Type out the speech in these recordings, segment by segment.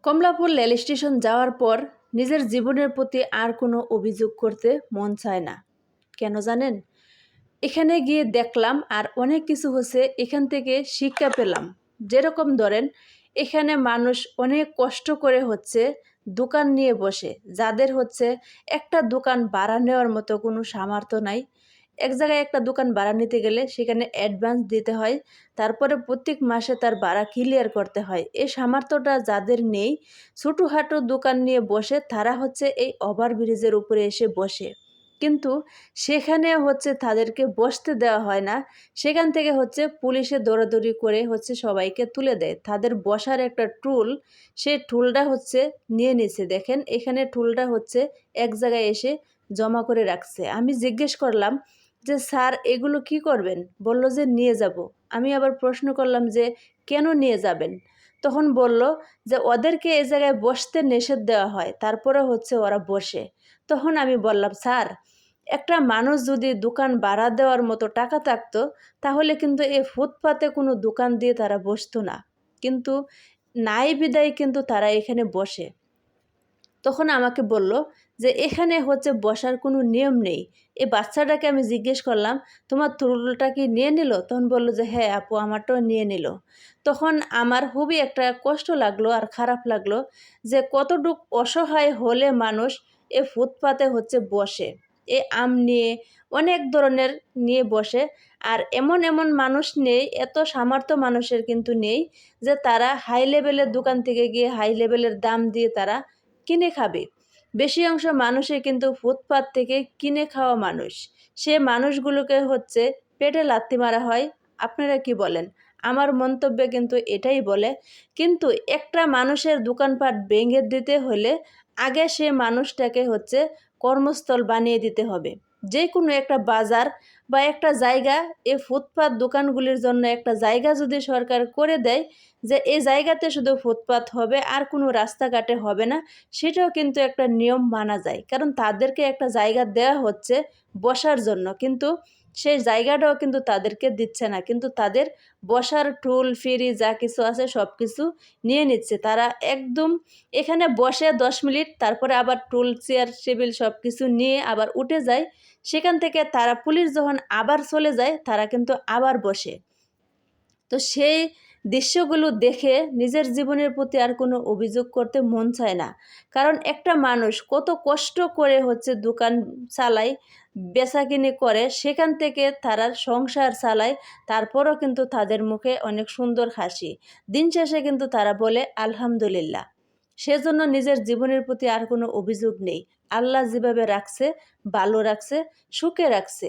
Kamalapur rail station যাওয়ার পর নিজের জীবনের প্রতি আর কোনো অভিযোগ করতে মন চায় না। কেন জানেন? এখানে গিয়ে দেখলাম আর অনেক কিছু হচ্ছে, এখান থেকে শিক্ষা পেলাম। যেরকম ধরেন, এখানে মানুষ অনেক কষ্ট করে দোকান নিয়ে বসে, যাদের একটা দোকান ভাড়া নেওয়ার মতো কোনো সামর্থ্য নাই। এক জায়গায় একটা দোকান ভাড়া নিতে গেলে সেখানে অ্যাডভান্স দিতে হয়, তারপরে প্রত্যেক মাসে তার ভাড়া ক্লিয়ার করতে হয়। এই সামর্থ্যটা যাদের নেই, ছোটোখাটো দোকান নিয়ে বসে, তারা এই ওভারব্রিজের উপরে এসে বসে। কিন্তু সেখানে তাদেরকে বসতে দেওয়া হয় না। সেখান থেকে পুলিশে দৌড়াদৌড়ি করে সবাইকে তুলে দেয়। তাদের বসার একটা টুল, সেই টুলটা নিয়ে নিছে। দেখেন, এখানে টুলটা এক জায়গায় এসে জমা করে রাখছে। আমি জিজ্ঞেস করলাম যে, স্যার এগুলো কি করবেন? বলল যে নিয়ে যাব। আমি আবার প্রশ্ন করলাম যে কেন নিয়ে যাবেন? তখন বলল যে ওদেরকে এ জায়গায় বসতে নিষেধ দেওয়া হয়, তারপরে ওরা বসে। তখন আমি বললাম, স্যার, একটা মানুষ যদি দোকান ভাড়া দেওয়ার মতো টাকা থাকতো, তাহলে কিন্তু এই ফুটপাতে কোনো দোকান দিয়ে তারা বসতো না। কিন্তু নাই বিদায় কিন্তু তারা এখানে বসে। তখন আমাকে বলল যে এখানে বসার কোনো নিয়ম নেই। এই বাচ্চাটাকে আমি জিজ্ঞেস করলাম, তোমার টুলটা কি নিয়ে নিল? তখন বলল যে হ্যাঁ আপু, আমারটাও নিয়ে নিল। তখন আমার খুবই একটা কষ্ট লাগলো আর খারাপ লাগলো যে কতটুক অসহায় হলে মানুষ এ ফুটপাতে বসে। এ আম নিয়ে, অনেক ধরনের নিয়ে বসে। আর এমন এমন মানুষ নেই, এত সামর্থ্য মানুষের কিন্তু নেই যে তারা হাই লেভেলের দোকান থেকে গিয়ে হাই লেভেলের দাম দিয়ে তারা কিনে খাবে। বেশি অংশ মানুষই কিন্তু ফুটপাত থেকে কিনে খাওয়া মানুষ। সে মানুষগুলোকে পেটে লাথি মারা হয়। আপনারা কি বলেন? আমার মন্তব্যে কিন্তু এটাই বলে। কিন্তু একটা মানুষের দোকানপাট ভেঙে দিতে হলে আগে সে মানুষটাকে কর্মস্থল বানিয়ে দিতে হবে। যে কোনো একটা বাজার বা একটা জায়গা, এই ফুটপাত দোকানগুলির জন্য একটা জায়গা যদি সরকার করে দেয় যে এই জায়গাতে শুধু ফুটপাত হবে আর কোনো রাস্তাঘাটে হবে না, সেটাও কিন্তু একটা নিয়ম মানা যায়। কারণ তাদেরকে একটা জায়গা দেওয়া হচ্ছে বসার জন্য, কিন্তু সেই জায়গাটাও কিন্তু তাদেরকে দিচ্ছে না। কিন্তু তাদের বসার টুল ফ্রি যা কিছু আছে সব কিছু নিয়ে নিচ্ছে। তারা একদম এখানে বসে 10 মিনিট, তারপরে আবার টুল চেয়ার টেবিল সব কিছু নিয়ে আবার উঠে যায়। সেখান থেকে তারা, পুলিশ যখন আবার চলে যায়, তারা কিন্তু আবার বসে। তো সেই দৃশ্যগুলো দেখে নিজের জীবনের প্রতি আর কোনো অভিযোগ করতে মন চায় না। কারণ একটা মানুষ কত কষ্ট করে দোকান চালায়, বেচাকিনি করে, সেখান থেকে তারা সংসার চালায়, তারপরও কিন্তু তাদের মুখে অনেক সুন্দর হাসি। দিন শেষে কিন্তু তারা বলে আলহামদুলিল্লাহ। সেজন্য নিজের জীবনের প্রতি আর কোনো অভিযোগ নেই। আল্লাহ যেভাবে রাখছে, ভালো রাখছে, সুখে রাখছে।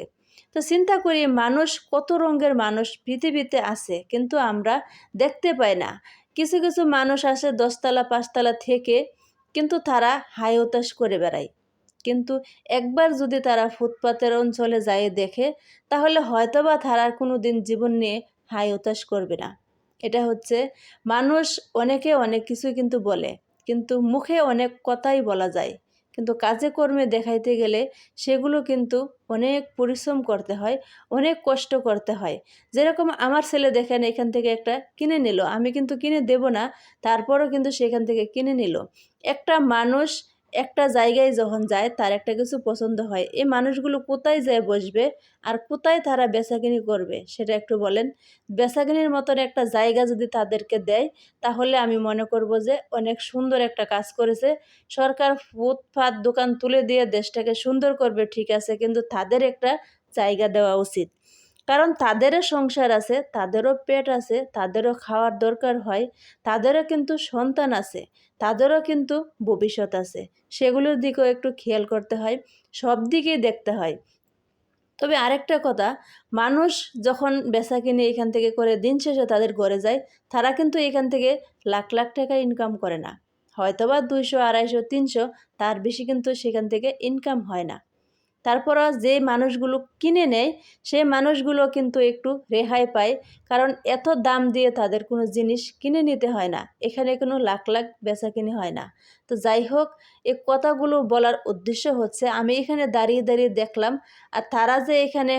তো চিন্তা করি, মানুষ কত রঙের মানুষ পৃথিবীতে আছে, কিন্তু আমরা দেখতে পাই না। কিছু কিছু মানুষ আসে 10তলা 5তলা থেকে, কিন্তু তারা হাই হতাশ করে বেড়ায়। কিন্তু একবার যদি তারা ফুটপাতের অঞ্চলে যায় দেখে, তাহলে হয়তোবা তারা কোনো দিন জীবন নিয়ে হাই হতাশ করবে না। এটা মানুষ অনেকে অনেক কিছুই কিন্তু বলে, কিন্তু মুখে অনেক কথাই বলা যায়, কিন্তু কাজে কর্মে দেখাইতে গেলে সেগুলো কিন্তু অনেক পরিশ্রম করতে হয়, অনেক কষ্ট করতে হয়। যেরকম আমার ছেলে দেখেন, এখান থেকে একটা কিনে নিল, আমি কিন্তু কিনে দেব না, তারপরও কিন্তু সেখান থেকে কিনে নিল। একটা মানুষ একটা জায়গায় যখন যায়, তার একটা কিছু পছন্দ হয়, এই মানুষগুলো কোথায় যায় বসবে আর কোথায় তারা বেচাকিনি করবে সেটা একটু বলেন। বেচাকিনির মতন একটা জায়গা যদি তাদেরকে দেয়, তাহলে আমি মনে করব যে অনেক সুন্দর একটা কাজ করেছে সরকার। ফুটপাত দোকান তুলে দিয়ে দেশটাকে সুন্দর করবে, ঠিক আছে, কিন্তু তাদের একটা জায়গা দেওয়া উচিত। কারণ তাদেরও সংসার আছে, তাদেরও পেট আছে, তাদেরও খাওয়ার দরকার হয়, তাদেরও কিন্তু সন্তান আছে, তাদেরও কিন্তু ভবিষ্যৎ আছে। সেগুলোর দিকেও একটু খেয়াল করতে হয়, সব দিকেই দেখতে হয়। তবে আরেকটা কথা, মানুষ যখন বেচাকিনি এখান থেকে করে দিন শেষে তাদের ঘরে যায়, তারা কিন্তু এখান থেকে লাখ লাখ টাকা ইনকাম করে না। হয়তোবা 200, 250, 300, তার বেশি কিন্তু সেখান থেকে ইনকাম হয় না। তারপরও যে মানুষগুলো কিনে নেয়, সেই মানুষগুলো কিন্তু একটু রেহাই পায়, কারণ এত দাম দিয়ে তাদের কোনো জিনিস কিনে নিতে হয় না। এখানে কোনো লাখ লাখ বেচাকিনি হয় না। তো যাই হোক, এই কথাগুলো বলার উদ্দেশ্য আমি এখানে দাঁড়িয়ে দাঁড়িয়ে দেখলাম, আর তারা যে এখানে